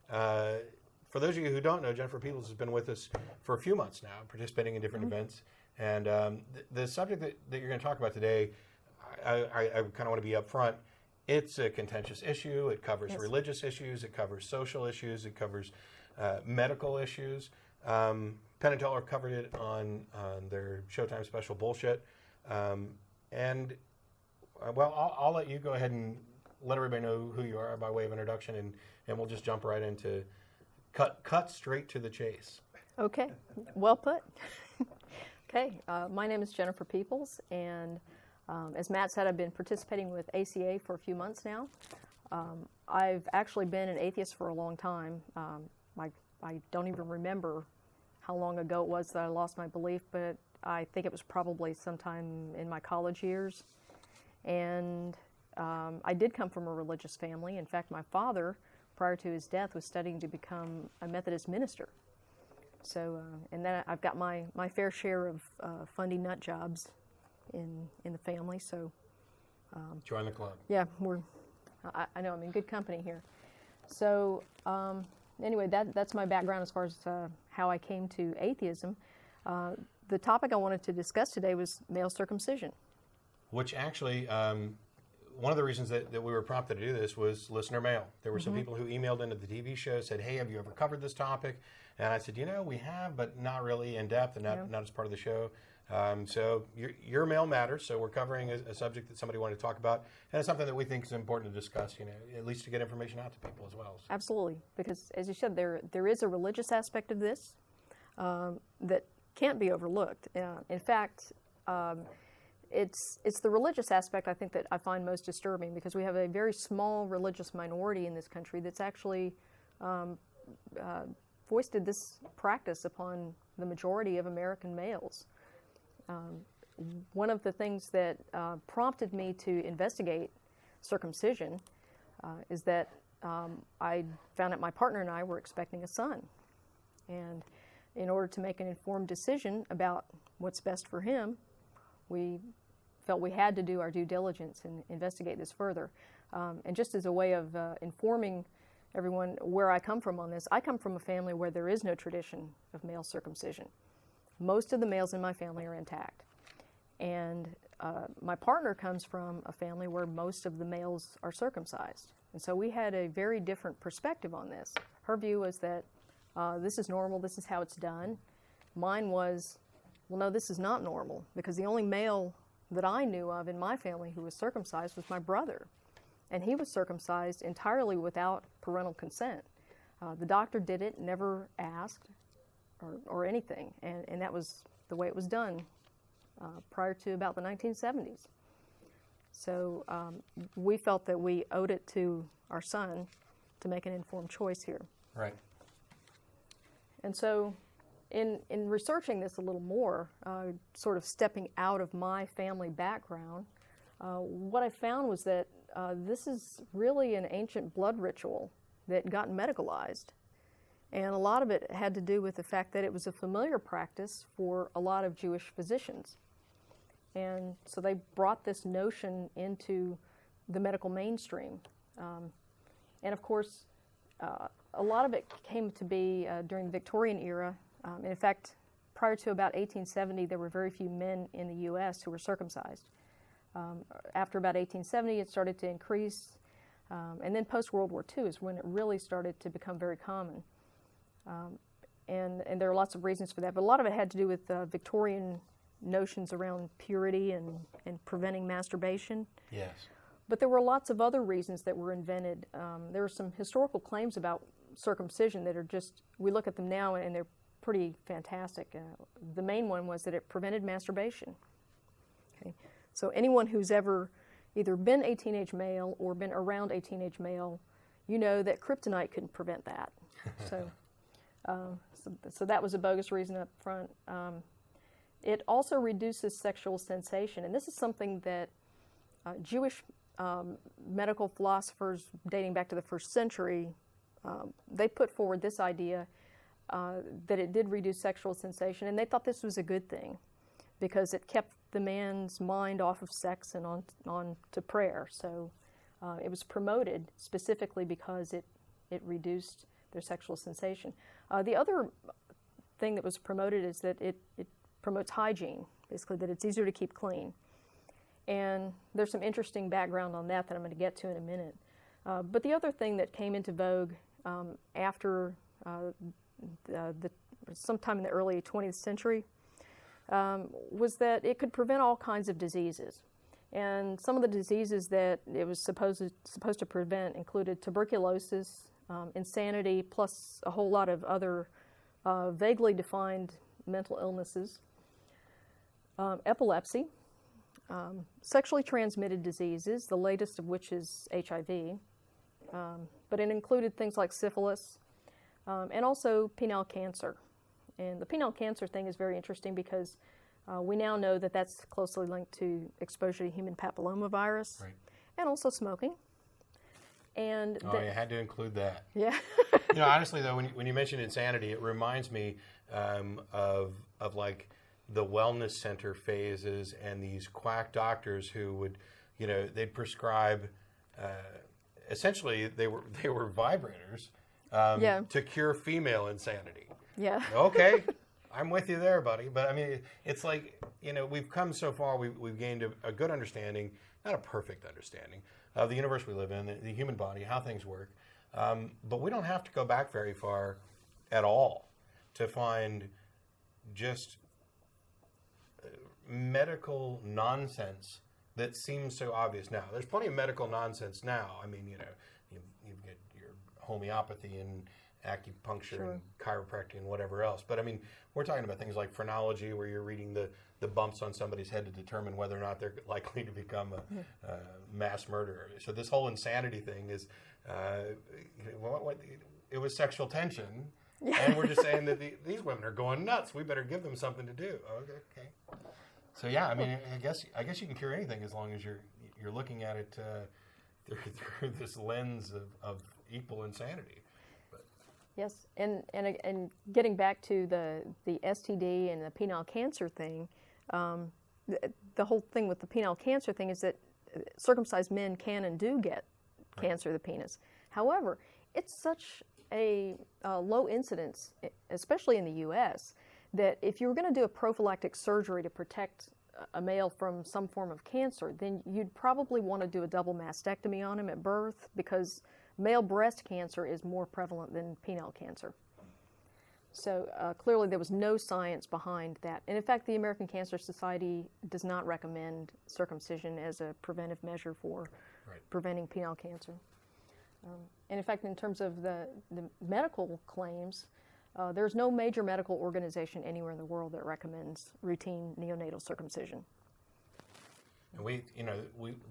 For those of you who don't know, Jennifer Peeples has been with us for a few months now, participating in different events. And the subject that you're going to talk about today, I kind of want to be upfront. It's a contentious issue. It covers religious issues. It covers social issues. It covers medical issues. Penn and Teller covered it on their Showtime special Bullshit. I'll let you go ahead and let everybody know who you are by way of introduction, and we'll just jump right into cut straight to the chase. Okay, well put. Okay, my name is Jennifer Peeples, and as Matt said, I've been participating with ACA for a few months now. I've actually been an atheist for a long time. I don't even remember how long ago it was that I lost my belief, but I think it was probably sometime in my college years. And I did come from a religious family. In fact, my father, prior to his death, was studying to become a Methodist minister. So, and then I've got my fair share of funding nut jobs in the family. So, join the club. Yeah, I know I'm in good company here. So, anyway, that's my background as far as how I came to atheism. The topic I wanted to discuss today was male circumcision. Which actually, one of the reasons that we were prompted to do this was listener mail. There were some people who emailed into the TV show, said, hey, have you ever covered this topic? And I said, we have, but not really in depth and not as part of the show. So your mail matters, so we're covering a subject that somebody wanted to talk about, and it's something that we think is important to discuss, at least to get information out to people as well. So. Absolutely, because as you said, there is a religious aspect of this that can't be overlooked. In fact, it's the religious aspect I think that I find most disturbing, because we have a very small religious minority in this country that's actually foisted this practice upon the majority of American males. One of the things that prompted me to investigate circumcision is that I found that my partner and I were expecting a son. And in order to make an informed decision about what's best for him, we felt we had to do our due diligence and investigate this further. And just as a way of informing everyone where I come from on this, I come from a family where there is no tradition of male circumcision. Most of the males in my family are intact. And my partner comes from a family where most of the males are circumcised. And so we had a very different perspective on this. Her view was that this is normal, this is how it's done. Mine was, well, no, this is not normal, because the only male that I knew of in my family who was circumcised was my brother. And he was circumcised entirely without parental consent. The doctor did it, never asked or anything. And that was the way it was done prior to about the 1970s. So we felt that we owed it to our son to make an informed choice here. Right. And so in researching this a little more, sort of stepping out of my family background, what I found was that this is really an ancient blood ritual that got medicalized. And a lot of it had to do with the fact that it was a familiar practice for a lot of Jewish physicians. And so they brought this notion into the medical mainstream. And of course, a lot of it came to be during the Victorian era. In fact, prior to about 1870, there were very few men in the U.S. who were circumcised. After about 1870, it started to increase. And then post-World War II is when it really started to become very common. And there are lots of reasons for that, but a lot of it had to do with Victorian notions around purity and preventing masturbation. Yes. But there were lots of other reasons that were invented. There are some historical claims about circumcision that are just, we look at them now and they're pretty fantastic. The main one was that it prevented masturbation. Okay. So anyone who's ever either been a teenage male or been around a teenage male, you know that kryptonite couldn't prevent that. So that was a bogus reason up front. It also reduces sexual sensation, and this is something that Jewish medical philosophers dating back to the first century, they put forward this idea that it did reduce sexual sensation, and they thought this was a good thing because it kept the man's mind off of sex and on to prayer. So it was promoted specifically because it reduced their sexual sensation. The other thing that was promoted is that it promotes hygiene, basically that it's easier to keep clean. And there's some interesting background on that I'm going to get to in a minute. But the other thing that came into vogue after sometime in the early 20th century was that it could prevent all kinds of diseases. And some of the diseases that it was supposed to prevent included tuberculosis, insanity, plus a whole lot of other vaguely defined mental illnesses, epilepsy, sexually transmitted diseases, the latest of which is HIV, but it included things like syphilis, and also penile cancer. And the penile cancer thing is very interesting because we now know that that's closely linked to exposure to human papillomavirus, right, and also smoking. And you had to include that. Yeah. Honestly, though, when you mention insanity, it reminds me of like the wellness center phases and these quack doctors who would, they'd prescribe. Essentially, they were vibrators to cure female insanity. Yeah. Okay, I'm with you there, buddy. But I mean, it's like, we've come so far. We've gained a good understanding, not a perfect understanding, of the universe we live in, the human body, how things work. But we don't have to go back very far at all to find just medical nonsense that seems so obvious now. There's plenty of medical nonsense now. I mean, you get your homeopathy and acupuncture and chiropractic and whatever else. But I mean, we're talking about things like phrenology, where you're reading the bumps on somebody's head to determine whether or not they're likely to become a mass murderer. So this whole insanity thing is, it was sexual tension, and we're just saying that these women are going nuts. We better give them something to do. Okay. So yeah, I mean, I guess you can cure anything as long as you're looking at it through this lens of equal insanity. But. Yes, and getting back to the STD and the penile cancer thing, the whole thing with the penile cancer thing is that circumcised men can and do get cancer of the penis. However, it's such a low incidence, especially in the U.S., that if you were going to do a prophylactic surgery to protect a male from some form of cancer, then you'd probably want to do a double mastectomy on him at birth, because male breast cancer is more prevalent than penile cancer. So clearly there was no science behind that. And in fact, the American Cancer Society does not recommend circumcision as a preventive measure for preventing penile cancer. And in fact, in terms of the medical claims, there's no major medical organization anywhere in the world that recommends routine neonatal circumcision. And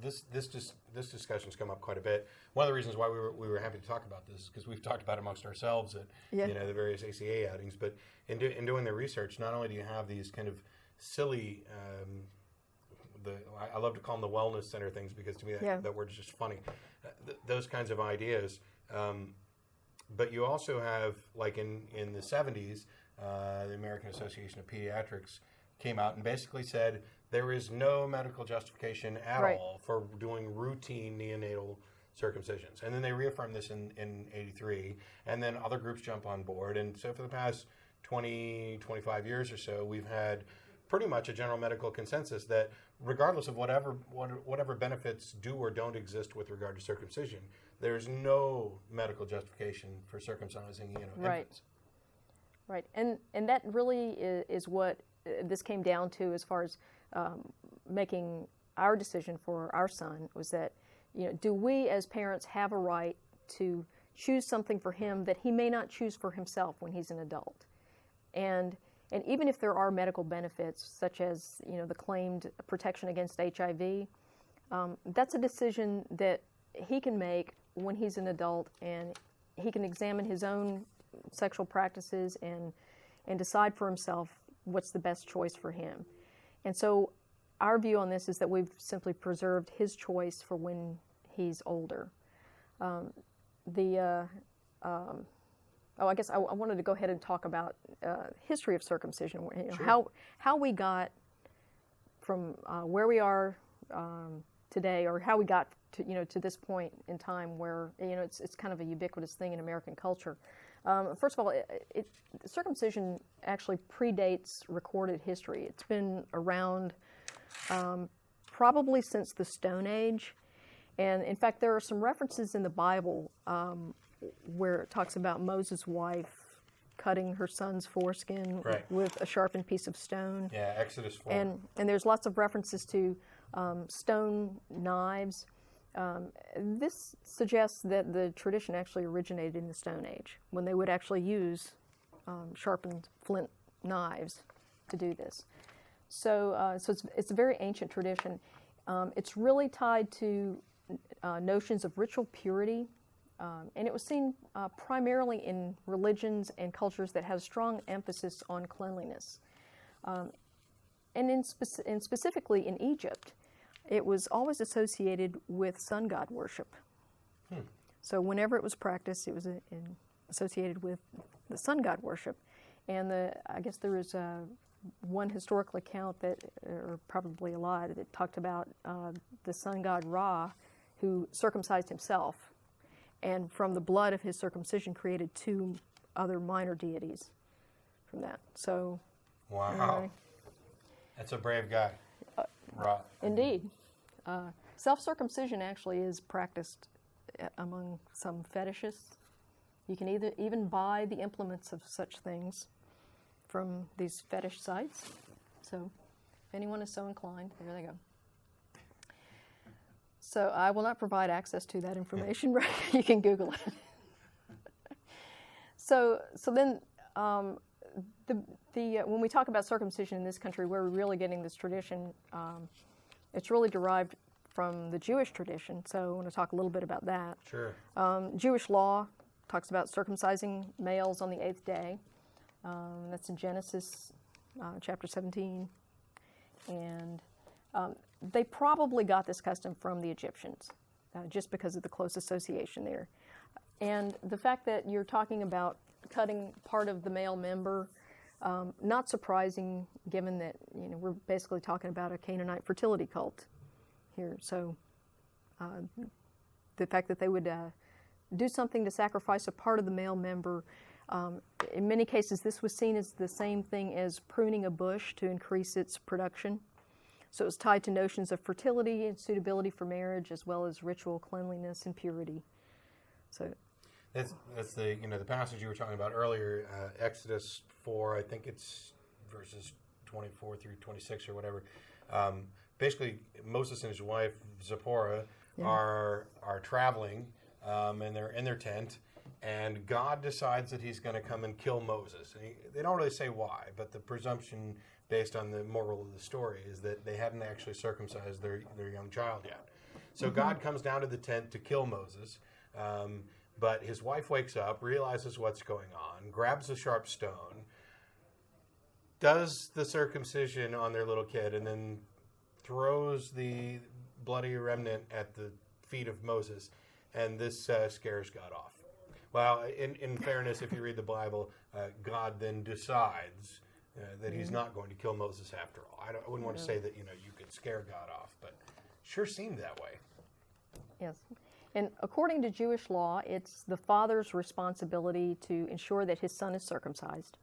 this discussion's come up quite a bit. One of the reasons why we were happy to talk about this is because we've talked about it amongst ourselves at the various ACA outings. But in doing the research, not only do you have these kind of silly, I love to call them the wellness center things, because to me that word's just funny. Those kinds of ideas. But you also have, like in the 70s, the American Association of Pediatrics came out and basically said there is no medical justification at all for doing routine neonatal circumcisions. And then they reaffirmed this in 83, and then other groups jump on board. And so for the past 20, 25 years or so, we've had pretty much a general medical consensus that regardless of whatever benefits do or don't exist with regard to circumcision, there's no medical justification for circumcising infants. Right, and that really is what this came down to as far as making our decision for our son, was that, do we as parents have a right to choose something for him that he may not choose for himself when he's an adult? And even if there are medical benefits, such as the claimed protection against HIV, that's a decision that he can make when he's an adult, and he can examine his own sexual practices and decide for himself what's the best choice for him. And so our view on this is that we've simply preserved his choice for when he's older. I guess I wanted to go ahead and talk about history of circumcision, how we got from where we are today, or how we got to this point in time where it's kind of a ubiquitous thing in American culture. First of all, circumcision actually predates recorded history. It's been around probably since the Stone Age, and in fact, there are some references in the Bible where it talks about Moses' wife cutting her son's foreskin with a sharpened piece of stone. Yeah, Exodus 4. And there's lots of references to stone knives. This suggests that the tradition actually originated in the Stone Age, when they would actually use sharpened flint knives to do this. So it's a very ancient tradition. It's really tied to notions of ritual purity, and it was seen primarily in religions and cultures that had a strong emphasis on cleanliness. And specifically in Egypt, it was always associated with sun god worship. So whenever it was practiced, it was associated with the sun god worship. And I guess there is one historical account that, or probably a lie, that talked about the sun god Ra, who circumcised himself, and from the blood of his circumcision created 2 other minor deities from that. So, wow, that's a brave guy. Ra. Indeed. Self-circumcision actually is practiced among some fetishists. You can even buy the implements of such things from these fetish sites. So if anyone is so inclined, there they go. So I will not provide access to that information. Right? You can Google it. So then when we talk about circumcision in this country, where we're really getting this tradition, it's really derived from the Jewish tradition. So I want to talk a little bit about that. Sure. Jewish law talks about circumcising males on the 8th day. That's in Genesis chapter 17. And they probably got this custom from the Egyptians, just because of the close association there. And the fact that you're talking about cutting part of the male member, not surprising, given that we're basically talking about a Canaanite fertility cult here. So the fact that they would do something to sacrifice a part of the male member, in many cases this was seen as the same thing as pruning a bush to increase its production. So it was tied to notions of fertility and suitability for marriage, as well as ritual cleanliness and purity. So that's the the passage you were talking about earlier, Exodus 4. I think it's verses 24 through 26 or whatever. Basically, Moses and his wife Zipporah are traveling, and they're in their tent, and God decides that He's going to come and kill Moses. And they don't really say why, but the presumption, based on the moral of the story, is that they hadn't actually circumcised their young child yet. So God comes down to the tent to kill Moses, but his wife wakes up, realizes what's going on, grabs a sharp stone, does the circumcision on their little kid, and then throws the bloody remnant at the feet of Moses, and this scares God off. Well, in fairness, if you read the Bible, God then decides that He's not going to kill Moses after all. I wouldn't want to say that you could scare God off, but sure seemed that way. Yes. And according to Jewish law, it's the father's responsibility to ensure that his son is circumcised.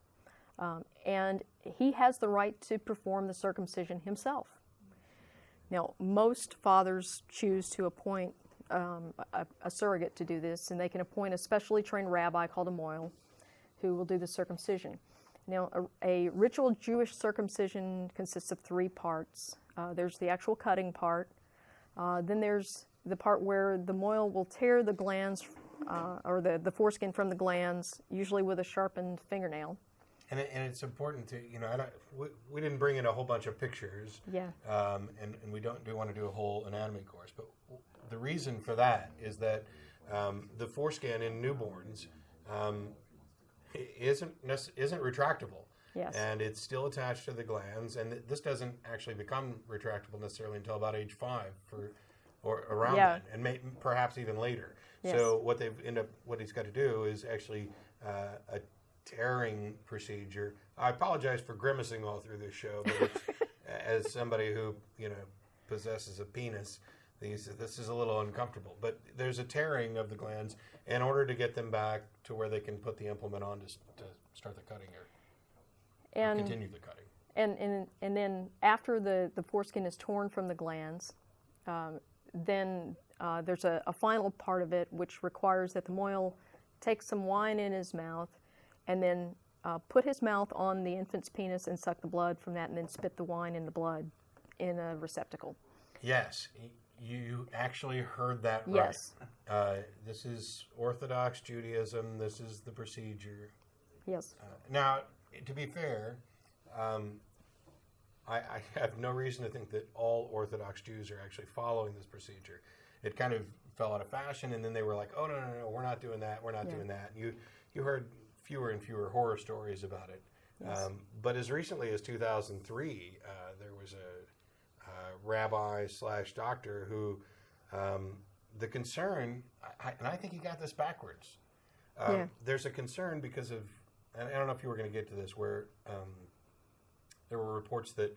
And he has the right to perform the circumcision himself. Now, most fathers choose to appoint a surrogate to do this, and they can appoint a specially trained rabbi called a moil who will do the circumcision. Now, a ritual Jewish circumcision consists of 3 parts. There's the actual cutting part. Then there's the part where the moil will tear the glands or the foreskin from the glands, usually with a sharpened fingernail. And it's important to, we didn't bring in a whole bunch of pictures. Yeah. And we do want to do a whole anatomy course. But the reason for that is that the foreskin in newborns isn't retractable. Yes. And it's still attached to the glands. And this doesn't actually become retractable necessarily until about age 5 or around then, and perhaps even later. Yes. So what he's got to do is actually a tearing procedure. I apologize for grimacing all through this show, but as somebody who possesses a penis, This is a little uncomfortable. But there's a tearing of the glands in order to get them back to where they can put the implement on to start the cutting or continue the cutting. And then after the foreskin is torn from the glands, then there's a final part of it which requires that the mohel take some wine in his mouth and then put his mouth on the infant's penis and suck the blood from that and then spit the wine and the blood in a receptacle. Yes, you actually heard that right. Yes. This is Orthodox Judaism. This is the procedure. Yes. Now, to be fair, I have no reason to think that all Orthodox Jews are actually following this procedure. It kind of fell out of fashion, and then they were like, "Oh no, we're not doing that. We're not doing that." You heard fewer and fewer horror stories about it. Yes. But as recently as 2003, there was a rabbi/doctor who the concern, and I think he got this backwards. There's a concern because of, and I don't know if you were going to get to this, where there were reports that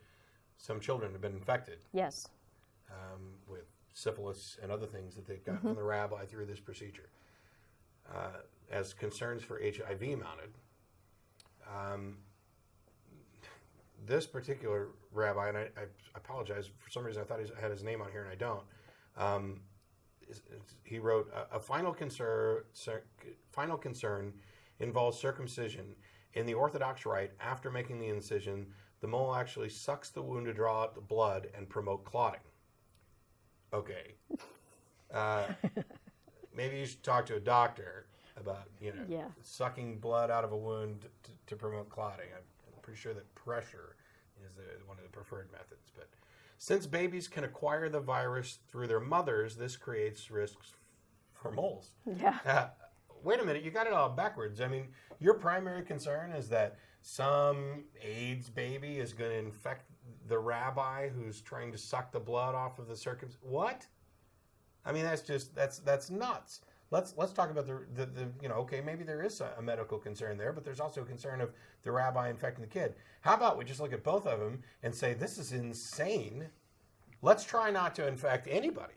some children have been infected. Yes. With syphilis and other things that they'd got from the rabbi through this procedure. As concerns for HIV mounted, this particular rabbi, and I apologize, for some reason I thought he had his name on here and I don't, he wrote, a final concern involves circumcision. In the Orthodox rite, after making the incision, the mole actually sucks the wound to draw out the blood and promote clotting. Okay. Maybe you should talk to a doctor about, sucking blood out of a wound to promote clotting. I'm pretty sure that pressure is one of the preferred methods. But since babies can acquire the virus through their mothers, this creates risks for moles. Yeah. Wait a minute, you got it all backwards. I mean, your primary concern is that some AIDS baby is going to infect the rabbi who's trying to suck the blood off of the circumcision. What? I mean, that's nuts. Let's talk about the okay, maybe there is a medical concern there, but there's also a concern of the rabbi infecting the kid. How about we just look at both of them and say, this is insane. Let's try not to infect anybody.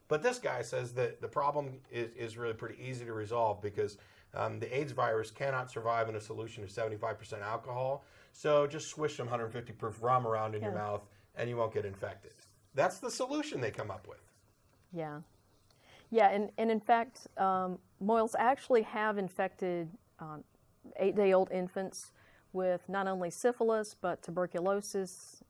But this guy says that the problem is really pretty easy to resolve because the AIDS virus cannot survive in a solution of 75% alcohol. So just swish some 150 proof rum around in your mouth and you won't get infected. That's the solution they come up with. Yeah. Yeah, and in fact, mohels actually have infected 8-day-old infants with not only syphilis, but tuberculosis,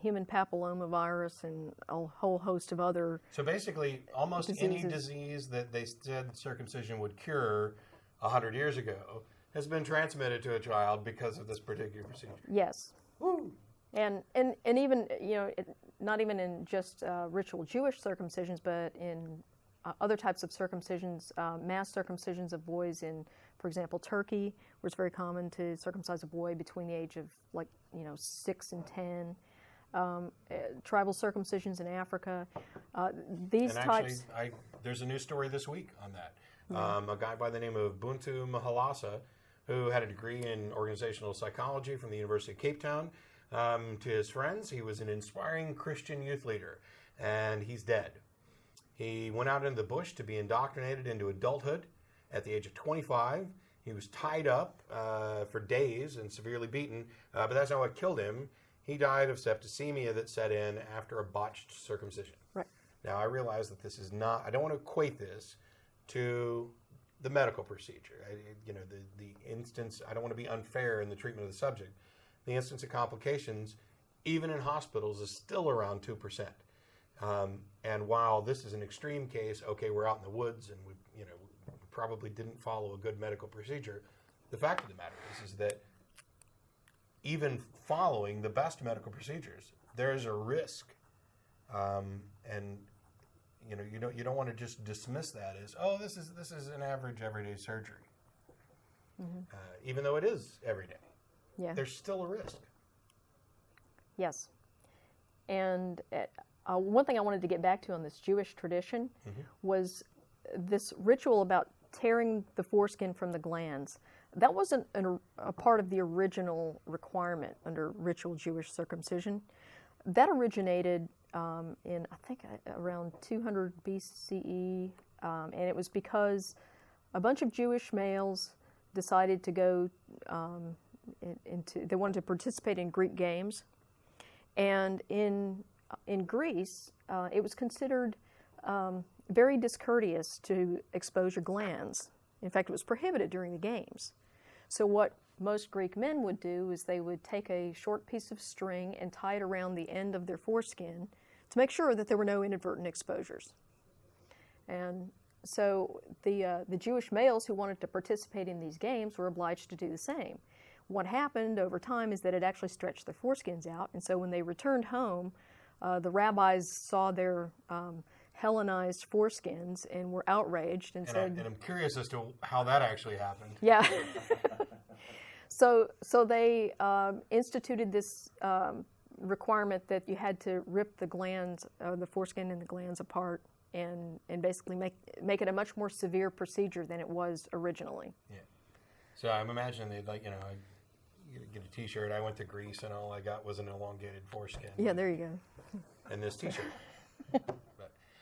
human papillomavirus, and a whole host of other So basically, almost any disease that they said circumcision would cure 100 years ago has been transmitted to a child because of this particular procedure. Yes. Woo! And even, not even in just ritual Jewish circumcisions, but in other types of circumcisions, mass circumcisions of boys in, for example, Turkey, where it's very common to circumcise a boy between the age of 6 and 10. Tribal circumcisions in Africa. These types. Actually, there's a new story this week on that. A guy by the name of Buntu Mahalasa, who had a degree in organizational psychology from the University of Cape Town. To his friends, he was an inspiring Christian youth leader, and he's dead. He went out into the bush to be indoctrinated into adulthood. At the age of 25, he was tied up for days and severely beaten, but that's not what killed him. He died of septicemia that set in after a botched circumcision. Right. Now, I realize that this is not, I don't want to equate this to the medical procedure. The instance, I don't want to be unfair in the treatment of the subject. The instance of complications, even in hospitals, is still around 2%. And while this is an extreme case, okay, we're out in the woods and we probably didn't follow a good medical procedure. The fact of the matter is that even following the best medical procedures, there is a risk, and you don't want to just dismiss that as, oh, this is an average everyday surgery, even though it is every day. Yeah. There's still a risk. Yes, and one thing I wanted to get back to on this Jewish tradition was this ritual about tearing the foreskin from the glands. That wasn't a part of the original requirement under ritual Jewish circumcision. That originated in, I think, around 200 BCE, and it was because a bunch of Jewish males decided to go they wanted to participate in Greek games, and in Greece, it was considered very discourteous to expose your glands. In fact, it was prohibited during the games. So what most Greek men would do is they would take a short piece of string and tie it around the end of their foreskin to make sure that there were no inadvertent exposures. And so the Jewish males who wanted to participate in these games were obliged to do the same. What happened over time is that it actually stretched their foreskins out, and so when they returned home, the rabbis saw their Hellenized foreskins and were outraged and said... And I'm curious as to how that actually happened. Yeah. So they instituted this requirement that you had to rip the glands, the foreskin and the glands apart, and basically make it a much more severe procedure than it was originally. Yeah. So I'm imagining they'd I get a T-shirt. I went to Greece and all I got was an elongated foreskin. Yeah, there you go. And this T-shirt.